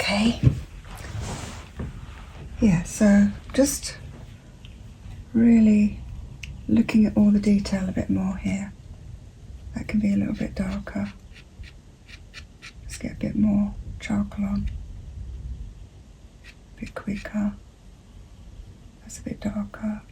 Okay. Yeah, so just really looking at all the detail a bit more here. That can be a little bit darker. Let's get a bit more charcoal on. A bit quicker. That's a bit darker.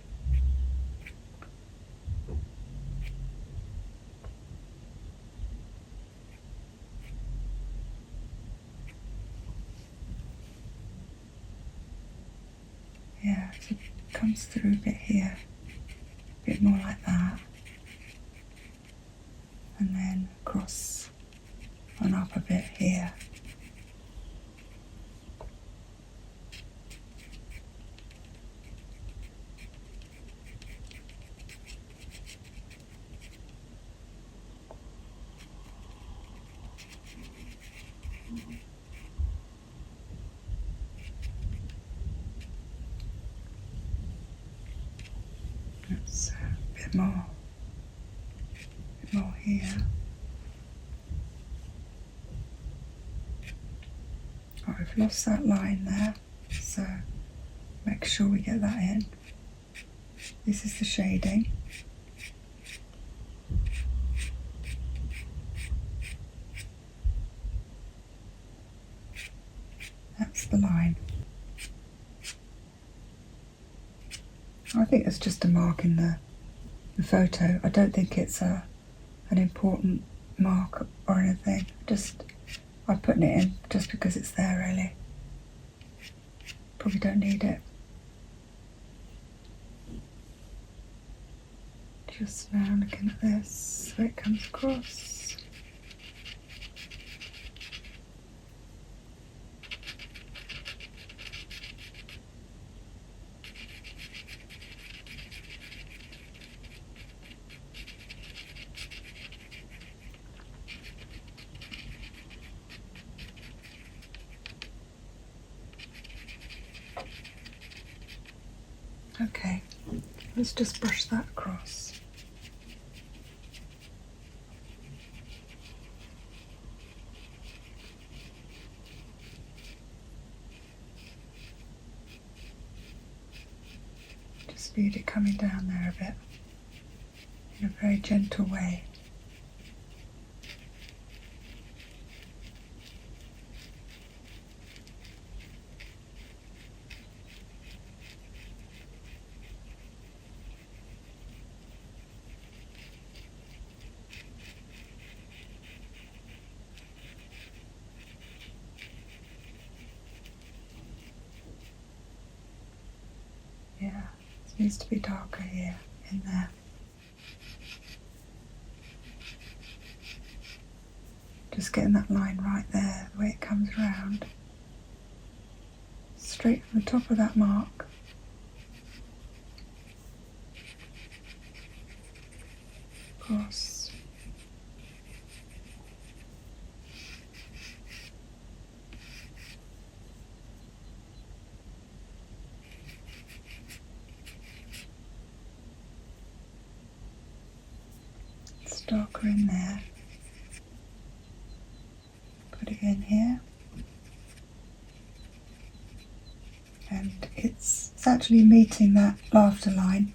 Yeah, so it comes through a bit here. A bit more like that. And then across and up a bit here. That's a bit more here. Oh, we've lost that line there, so make sure we get that in. This is the shading. That's the line. I think it's just a mark in the photo. I don't think it's an important mark or anything. I'm putting it in just because it's there, really. Probably don't need it. Just now looking at this, where it comes across. Okay, let's just brush that across. Just feel it coming down there a bit in a very gentle way. Yeah, it needs to be darker here, in there. Just getting that line right there, the way it comes round. Straight from the top of that mark. Across. It's darker in there. Put it in here. And it's actually meeting that laughter line.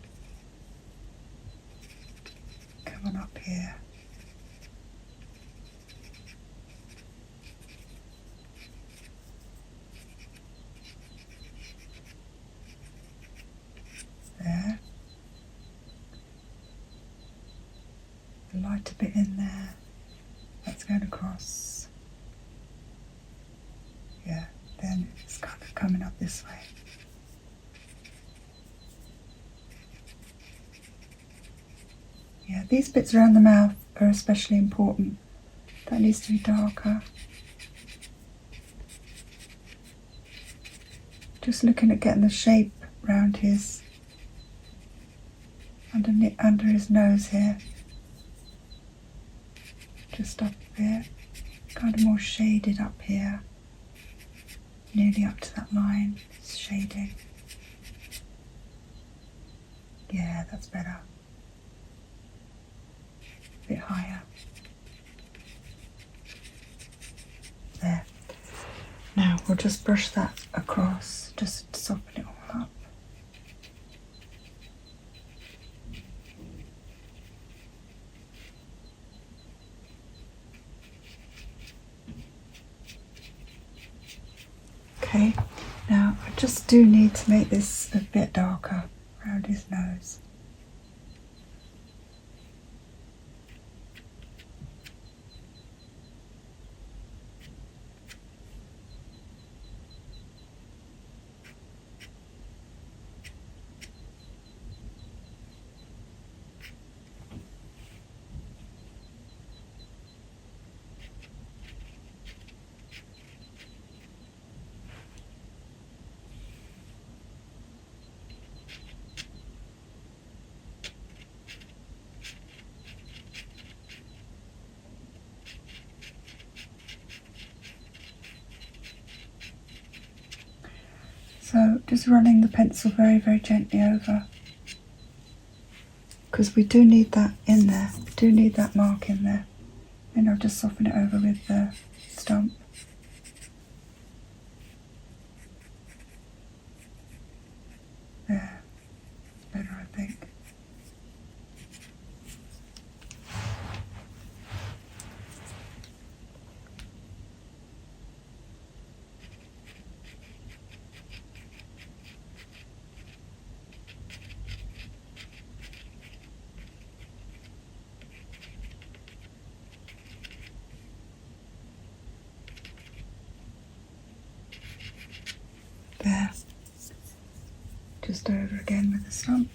Coming up here. There. The lighter bit in there. That's going across. Yeah, then it's kind of coming up this way. Yeah, these bits around the mouth are especially important. That needs to be darker. Just looking at getting the shape round his, under his nose here. Just up a bit, kind of more shaded up here. Nearly up to that line, it's shading. Yeah, that's better. A bit higher. There. Now, Or just brush that across, just soften it all up. Okay, now I just do need to make this a bit darker around his nose. So just running the pencil very, very gently over, because we do need that in there, we do need that mark in there. And I'll just soften it over with the stump. There, better I think. There, just over again with the stump.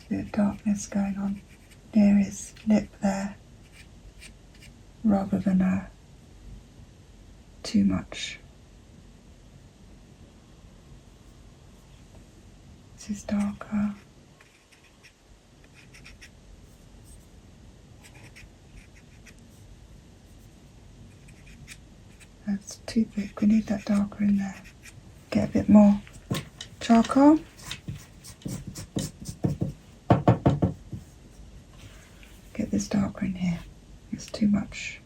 Bit of darkness going on near his lip there, rather than too much. This is darker. That's too thick, we need that darker in there. Get a bit more charcoal. Get this darker in here. There's too much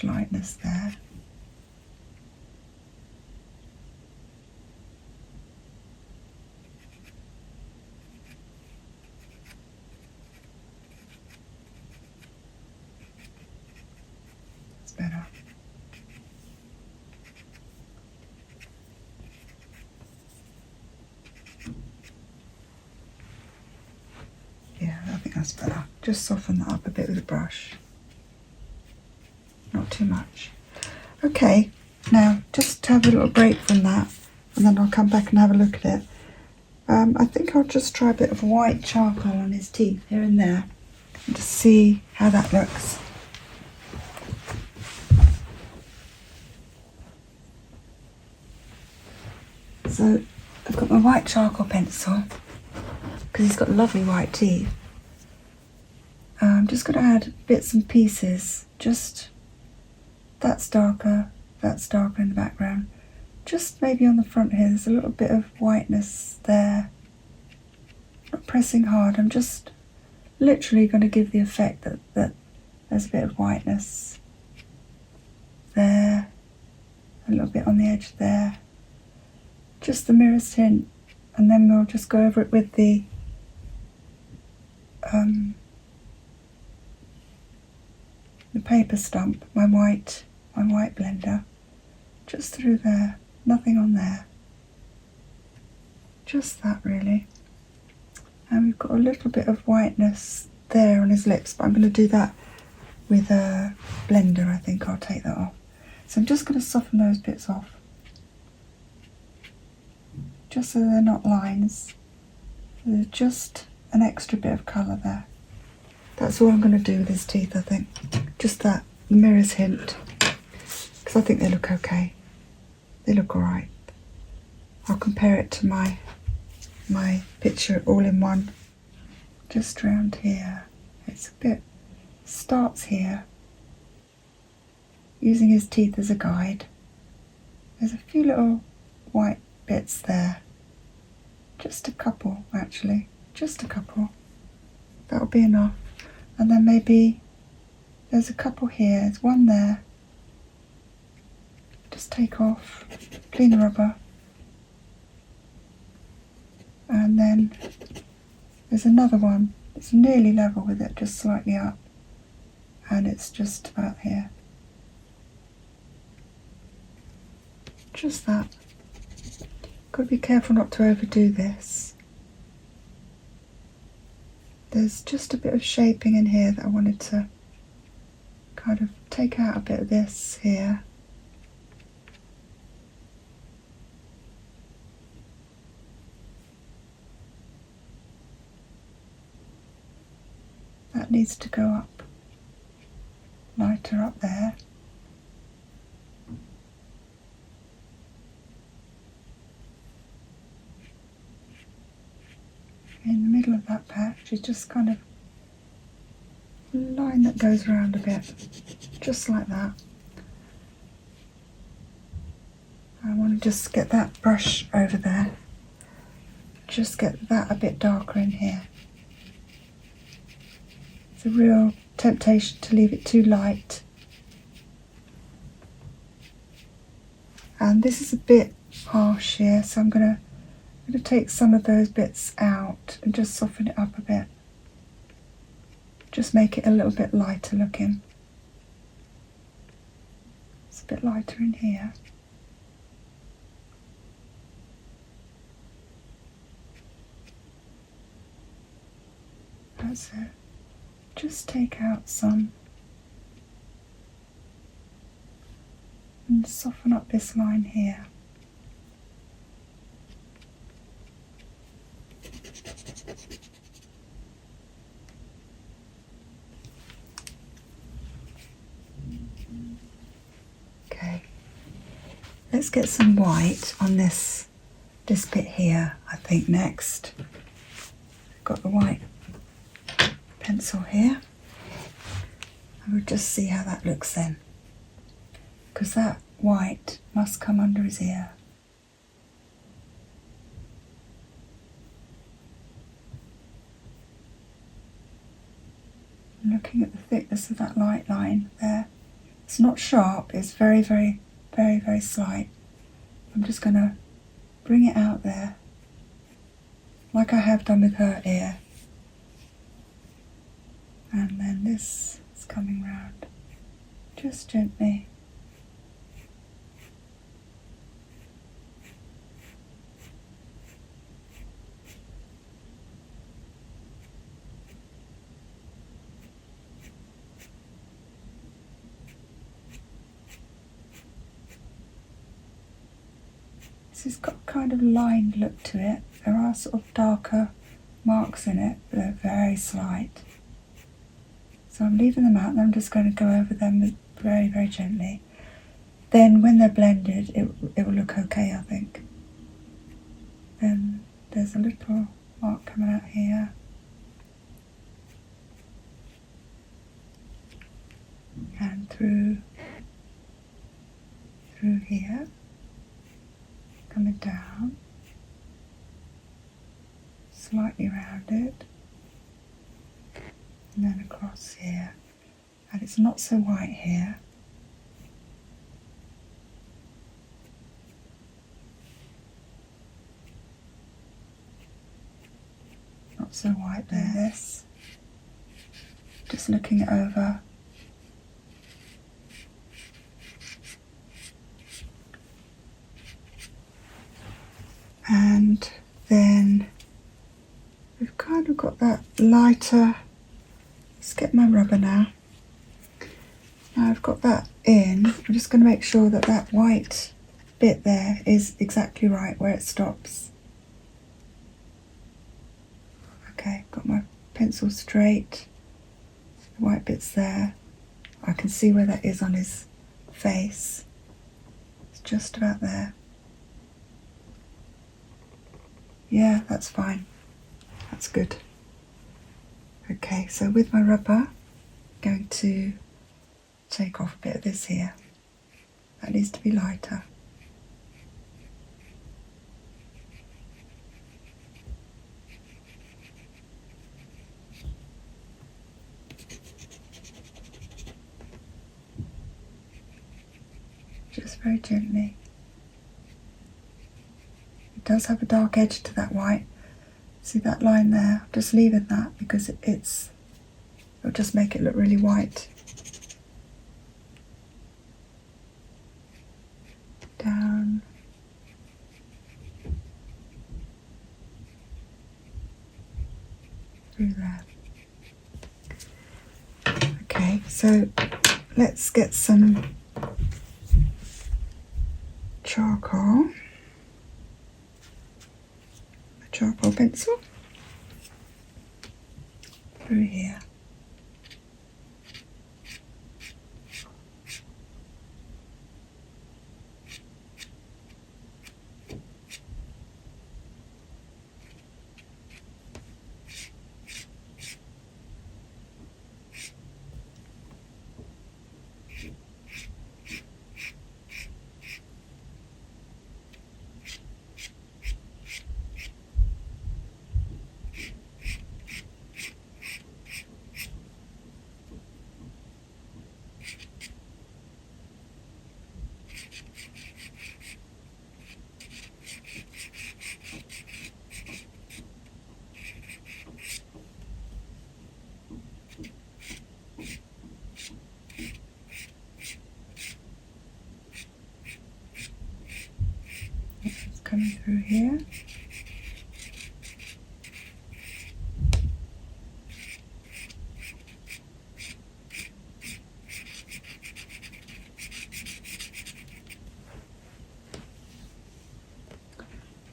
lightness there. That's better. Yeah, I think that's better. Just soften that up a bit with a brush. Not too much. Okay, now just have a little break from that, and then I'll come back and have a look at it. I think I'll just try a bit of white charcoal on his teeth here and there, and just see how that looks. So I've got my white charcoal pencil, because he's got lovely white teeth. I'm just going to add bits and pieces, just that's darker in the background. Just maybe on the front here, there's a little bit of whiteness there. Not pressing hard, I'm just literally going to give the effect that there's a bit of whiteness there, a little bit on the edge there. Just the merest hint, and then we'll just go over it with the paper stump, my white blender, just through there, nothing on there, just that really. And we've got a little bit of whiteness there on his lips, but I'm going to do that with a blender. I think I'll take that off. So I'm just going to soften those bits off, just so they're not lines. There's just an extra bit of colour there. That's all I'm going to do with his teeth, I think. Just that, the mirror's hint. Because I think they look okay. They look alright. I'll compare it to my picture all in one. Just around here. It's a bit, starts here. Using his teeth as a guide. There's a few little white bits there. Just a couple, actually. Just a couple. That'll be enough. And then maybe there's a couple here. There's one there. Just take off, clean the rubber. And then there's another one. It's nearly level with it, just slightly up. And it's just about here. Just that. Got to be careful not to overdo this. There's just a bit of shaping in here that I wanted to kind of take out a bit of this here. That needs to go up, lighter up there. In the middle of that patch is just kind of a line that goes around a bit, just like that. I want to just get that brush over there, just get that a bit darker in here. It's a real temptation to leave it too light. And this is a bit harsh here, so I'm going to take some of those bits out and just soften it up a bit. Just make it a little bit lighter looking. It's a bit lighter in here. That's it. Just take out some and soften up this line here. Okay, let's get some white on this bit here, I think, next. I've got the white pencil here, and we'll just see how that looks then, because that white must come under his ear. I'm looking at the thickness of that light line there. It's not sharp, it's very, very, very, very slight. I'm just going to bring it out there, like I have done with her ear. And then this is coming round, just gently. This has got kind of lined look to it. There are sort of darker marks in it, but they're very slight. So I'm leaving them out and I'm just going to go over them very, very gently. Then when they're blended, it will look okay, I think. Then there's a little mark coming out here. And through here. Coming down, slightly rounded, and then across here, and it's not so white here. Not so white there. This, just looking it over. And then we've kind of got that lighter. Let's get my rubber now. Now I've got that in. I'm just going to make sure that that white bit there is exactly right where it stops. Okay, got my pencil straight, the white bit's there. I can see where that is on his face. It's just about there. Yeah, that's fine. That's good. Okay, so with my rubber, I'm going to take off a bit of this here. That needs to be lighter. Just very gently. It does have a dark edge to that white. See that line there? I'm just leaving that because it'll just make it look really white. Down. Through there. Okay, so let's get some charcoal. A charcoal pencil. Through here. It's coming through here.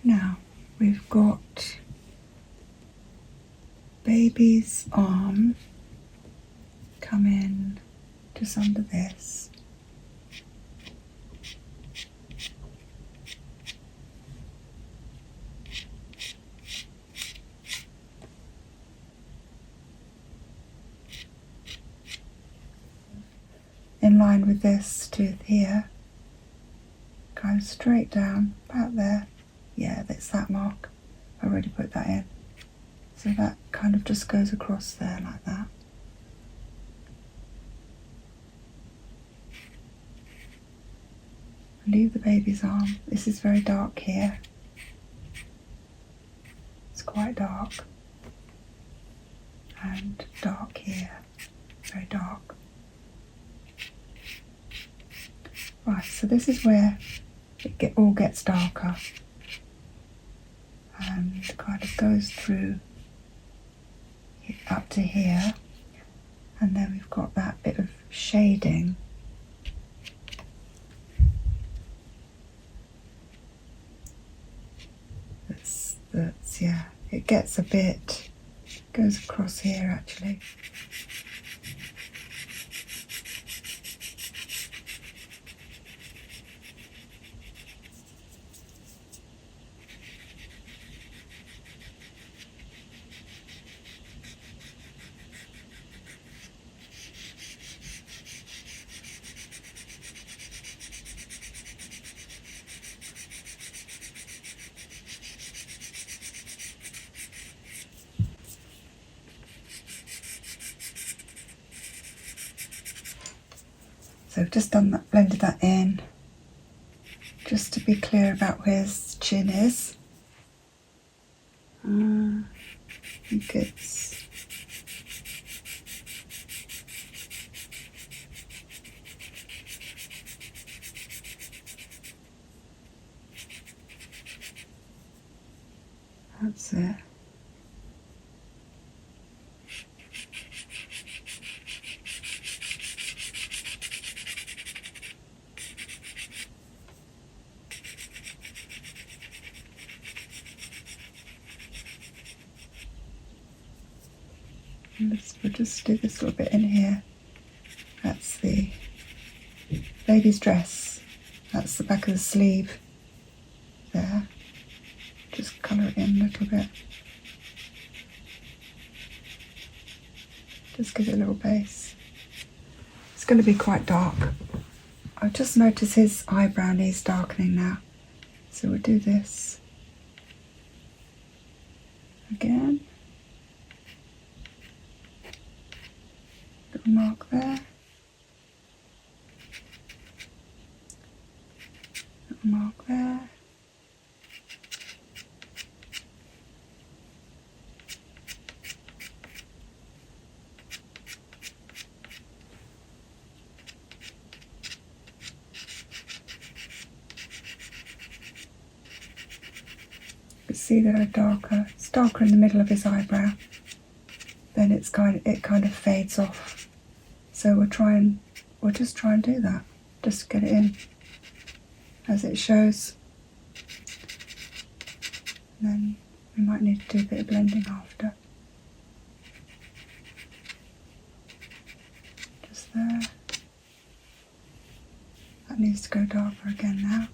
Now we've got baby's arm come in just under this. In line with this tooth here, kind of straight down, about there. Yeah, that's that mark. I already put that in. So that kind of just goes across there like that. Leave the baby's arm. This is very dark here. It's quite dark. And dark here. Very dark. Right, so this is where it all gets darker. And kind of goes through up to here. And then we've got that bit of shading. That's yeah, it gets a bit, goes across here actually. So I've just done that, blended that in, just to be clear about where his chin is. I think it's that's it. we'll just do this little bit in here. That's the baby's dress. That's the back of the sleeve there. Just colour it in a little bit. Just give it a little base. It's going to be quite dark. I've just noticed his eyebrow needs darkening now. So we'll do this again. Little mark there. Little mark there. See that it's darker in the middle of his eyebrow, then it kind of fades off. So we'll just try and do that, just get it in as it shows, and then we might need to do a bit of blending after. Just there. That needs to go darker again now.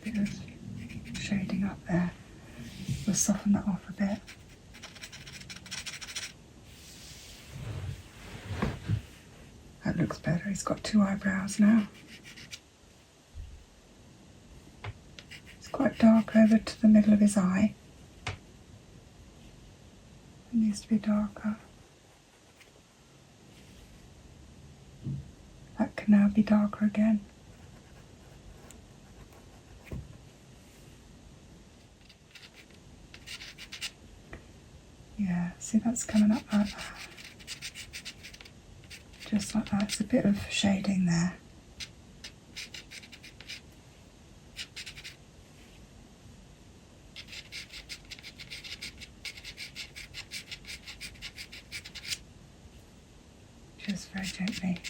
Bit of shading up there. We'll soften that off a bit. That looks better. He's got two eyebrows now. It's quite dark over to the middle of his eye. It needs to be darker. That can now be darker again. Yeah, see that's coming up like that. Just like that. It's a bit of shading there. Just very gently.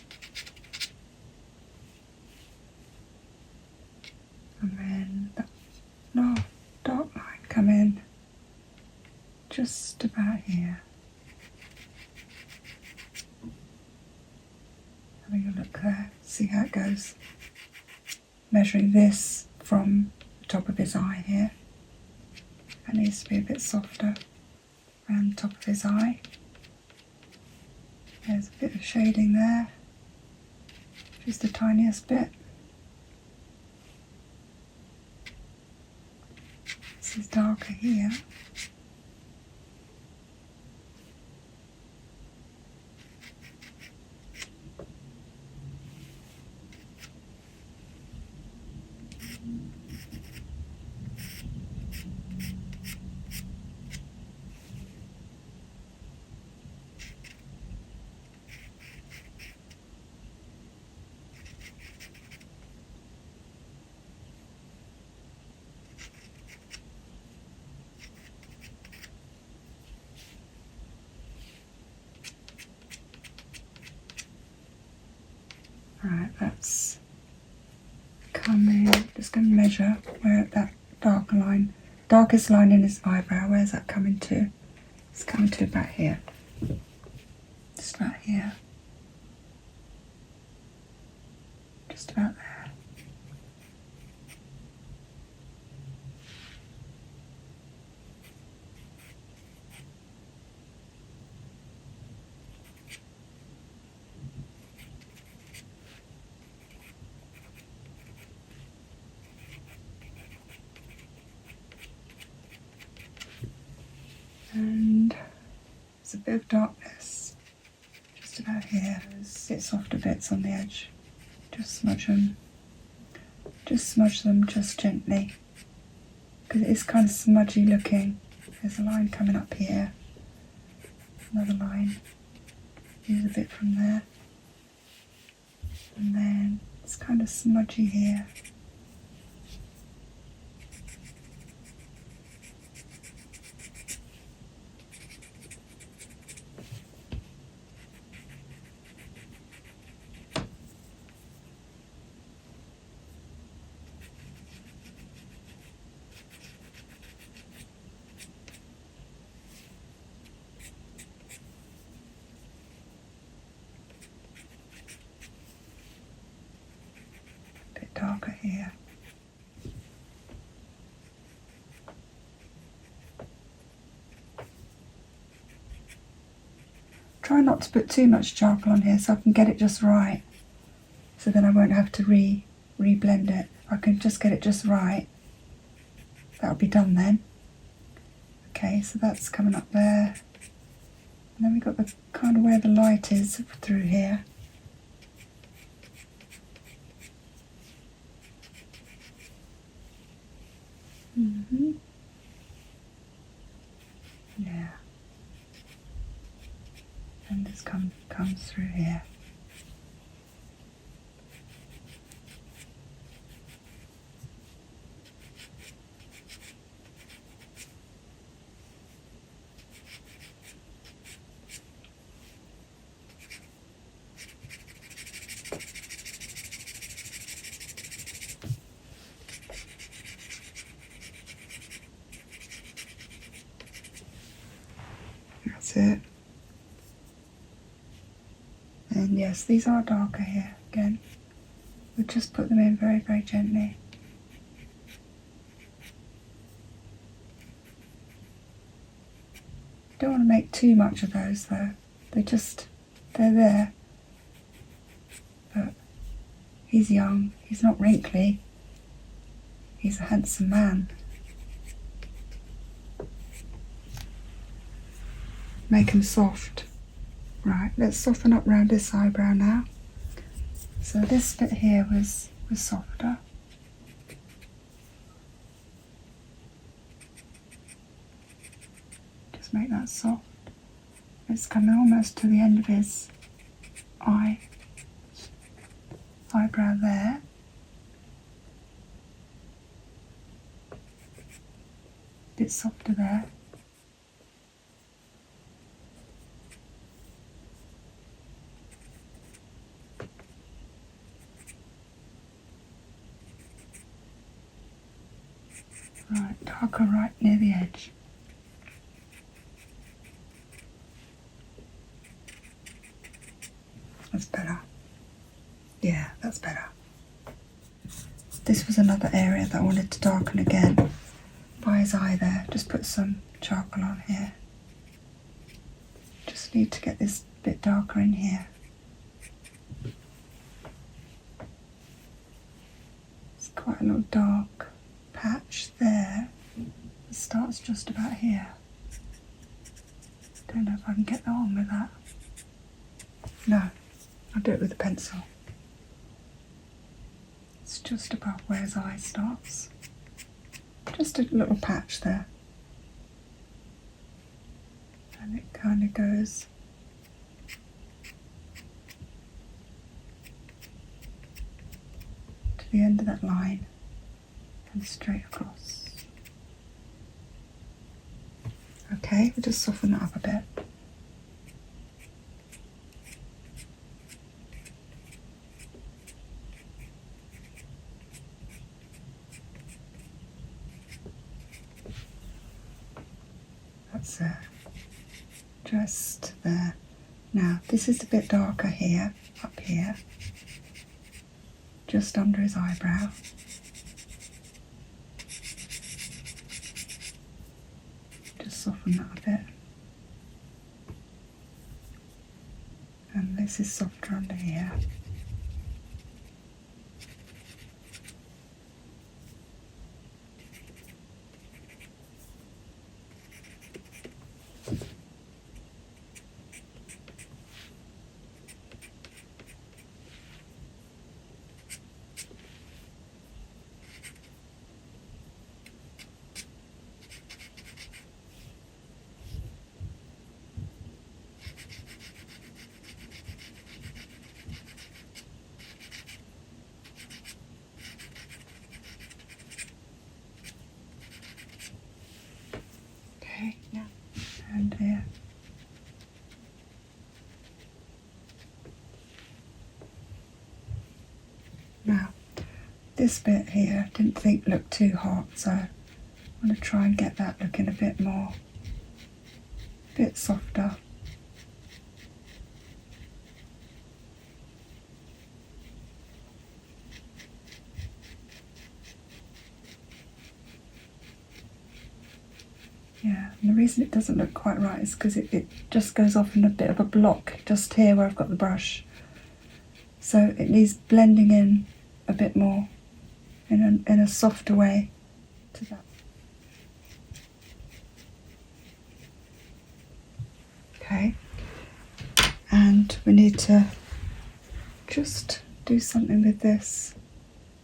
And then that dark line come in. Just about here. Having a look there, see how it goes. Measuring this from the top of his eye here. That needs to be a bit softer around the top of his eye. There's a bit of shading there, just the tiniest bit. This is darker here. Right, that's coming. Just going to measure where that darkest line in his eyebrow, where's that coming to? It's coming to about here. Just about here. Just about there. And there's a bit of darkness just about here. There's bit softer bits on the edge. Just smudge them. Just smudge them just gently, because it is kind of smudgy looking. There's a line coming up here. Another line. Use a bit from there. And then it's kind of smudgy here. Darker here. Try not to put too much charcoal on here so I can get it just right, so then I won't have to re-blend it. If I can just get it just right, that'll be done then. Okay, so that's coming up there, and then we've got the kind of where the light is through here. Yeah, and this comes through here. That's it. And yes, these are darker here again. We'll just put them in very, very gently. You don't want to make too much of those though. They're there. But he's young, he's not wrinkly. He's a handsome man. Make him soft. Right, let's soften up round this eyebrow now. So this bit here was softer. Just make that soft. It's coming almost to the end of his eyebrow there. Bit softer there. Right, darker right near the edge. That's better. Yeah, that's better. This was another area that I wanted to darken again. By his eye there, just put some charcoal on here. Just need to get this bit darker in here. It's quite a little dark patch there. It starts just about here. Don't know if I can get that on with that. No, I'll do it with a pencil. It's just above where his eye starts. Just a little patch there. And it kind of goes to the end of that line and straight across. Okay, we'll just soften that up a bit. That's it. Just there. Now, this is a bit darker here, up here, just under his eyebrow. Just soften that a bit. And this is softer under here. and here. Now, this bit here didn't think looked too hot, so I'm going to try and get that looking a bit more, a bit softer. Yeah, and the reason it doesn't look quite right is because it just goes off in a bit of a block just here where I've got the brush. So it needs blending in a bit more in a softer way to that. Okay, and we need to just do something with this.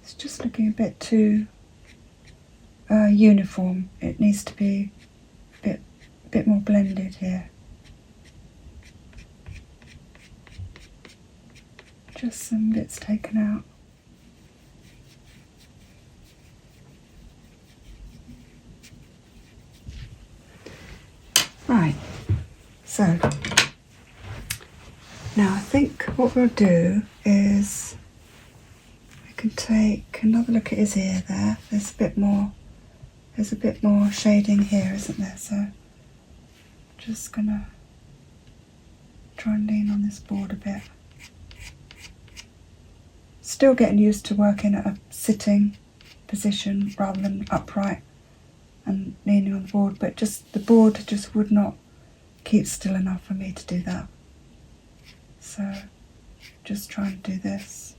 It's just looking a bit too uniform. It needs to be a bit more blended here. Just some bits taken out. Right, so now I think what we'll do is we can take another look at his ear there. There's a bit more shading here, isn't there? So just gonna try and lean on this board a bit. Still getting used to working at a sitting position rather than upright and leaning on the board, but just the board just would not keep still enough for me to do that. So just trying to do this.